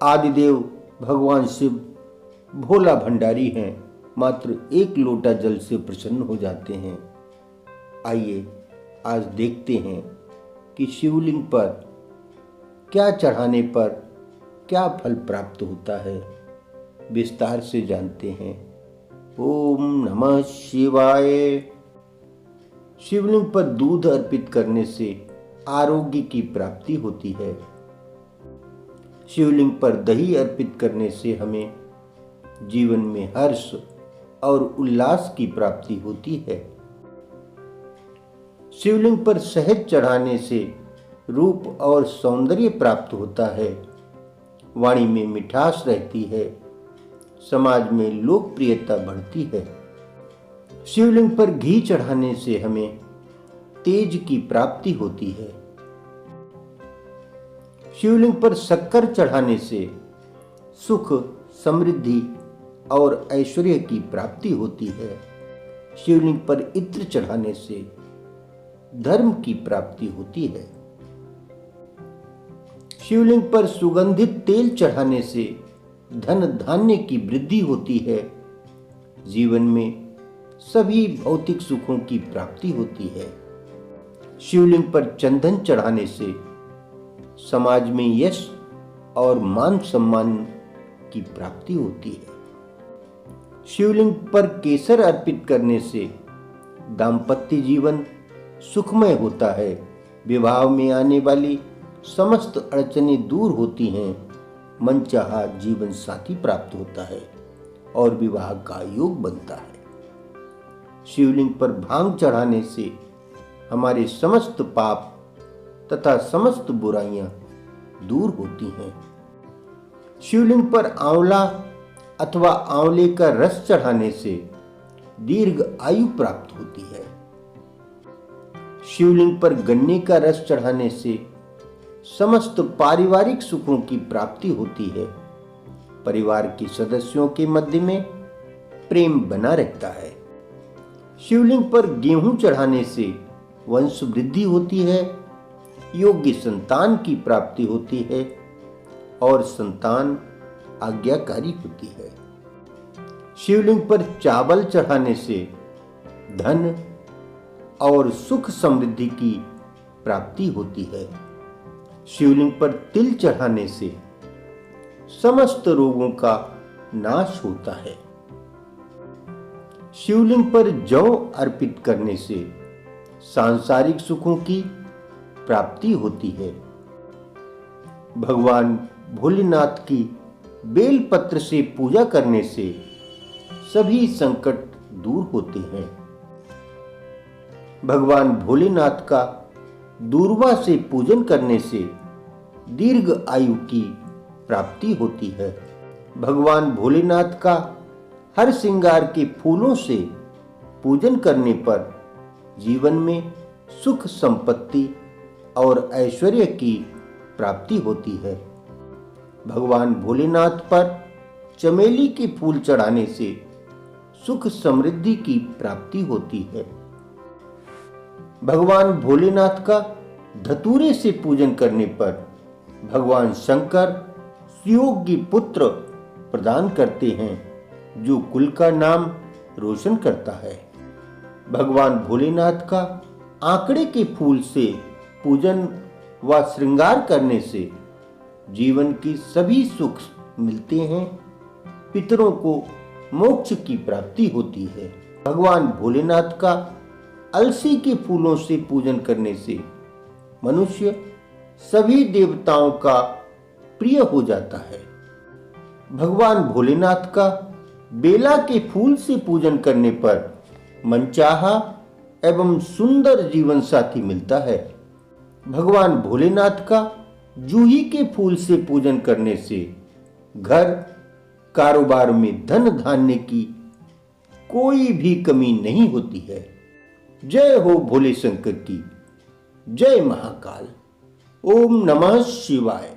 आदिदेव भगवान शिव भोला भंडारी हैं, मात्र एक लोटा जल से प्रसन्न हो जाते हैं। आइए आज देखते हैं कि शिवलिंग पर क्या चढ़ाने पर क्या फल प्राप्त होता है। विस्तार से जानते हैं। ओम नमः शिवाय। शिवलिंग पर दूध अर्पित करने से आरोग्य की प्राप्ति होती है। शिवलिंग पर दही अर्पित करने से हमें जीवन में हर्ष और उल्लास की प्राप्ति होती है। शिवलिंग पर शहद चढ़ाने से रूप और सौंदर्य प्राप्त होता है। वाणी में मिठास रहती है। समाज में लोकप्रियता बढ़ती है। शिवलिंग पर घी चढ़ाने से हमें तेज की प्राप्ति होती है। शिवलिंग पर शक्कर चढ़ाने से सुख, समृद्धि और ऐश्वर्य की प्राप्ति होती है। शिवलिंग पर इत्र चढ़ाने से धर्म की प्राप्ति होती है। शिवलिंग पर सुगंधित तेल चढ़ाने से धन धान्य की वृद्धि होती है। जीवन में सभी भौतिक सुखों की प्राप्ति होती है। शिवलिंग पर चंदन चढ़ाने से समाज में यश और मान सम्मान की प्राप्ति होती है। शिवलिंग पर केसर अर्पित करने से दाम्पत्य जीवन सुखमय होता है। विवाह में आने वाली समस्त अड़चनें दूर होती हैं। मनचाहा जीवन साथी प्राप्त होता है और विवाह का योग बनता है। शिवलिंग पर भांग चढ़ाने से हमारे समस्त पाप तथा समस्त बुराइयां दूर होती हैं। शिवलिंग पर आंवला अथवा आंवले का रस चढ़ाने से दीर्घ आयु प्राप्त होती है। शिवलिंग पर गन्ने का रस चढ़ाने से समस्त पारिवारिक सुखों की प्राप्ति होती है। परिवार के सदस्यों के मध्य में प्रेम बना रहता है। शिवलिंग पर गेहूं चढ़ाने से वंश वृद्धि होती है। योग्य संतान की प्राप्ति होती है और संतान आज्ञाकारी होती है। शिवलिंग पर चावल चढ़ाने से धन और सुख समृद्धि की प्राप्ति होती है। शिवलिंग पर तिल चढ़ाने से समस्त रोगों का नाश होता है। शिवलिंग पर जौ अर्पित करने से सांसारिक सुखों की प्राप्ति होती है। भगवान भोलेनाथ की बेल पत्र से पूजा करने से सभी संकट दूर होते हैं। भगवान भोलेनाथ का दूर्वा से पूजन करने से दीर्घ आयु की प्राप्ति होती है। भगवान भोलेनाथ का हर श्रृंगार के फूलों से पूजन करने पर जीवन में सुख, संपत्ति और ऐश्वर्य की प्राप्ति होती है। भगवान भोलेनाथ पर चमेली के फूल चढ़ाने से सुख समृद्धि की प्राप्ति होती है। भगवान भोलेनाथ का धतूरे से पूजन करने पर भगवान शंकर सुयोग्य पुत्र प्रदान करते हैं, जो कुल का नाम रोशन करता है। भगवान भोलेनाथ का आंकड़े के फूल से पूजन व श्रृंगार करने से जीवन की सभी सुख मिलते हैं। पितरों को मोक्ष की प्राप्ति होती है। भगवान भोलेनाथ का अलसी के फूलों से पूजन करने से मनुष्य सभी देवताओं का प्रिय हो जाता है। भगवान भोलेनाथ का बेला के फूल से पूजन करने पर मनचाहा एवं सुंदर जीवन साथी मिलता है। भगवान भोलेनाथ का जूही के फूल से पूजन करने से घर कारोबार में धन धान्य की कोई भी कमी नहीं होती है। जय हो भोले शंकर की, जय महाकाल। ओम नमः शिवाय।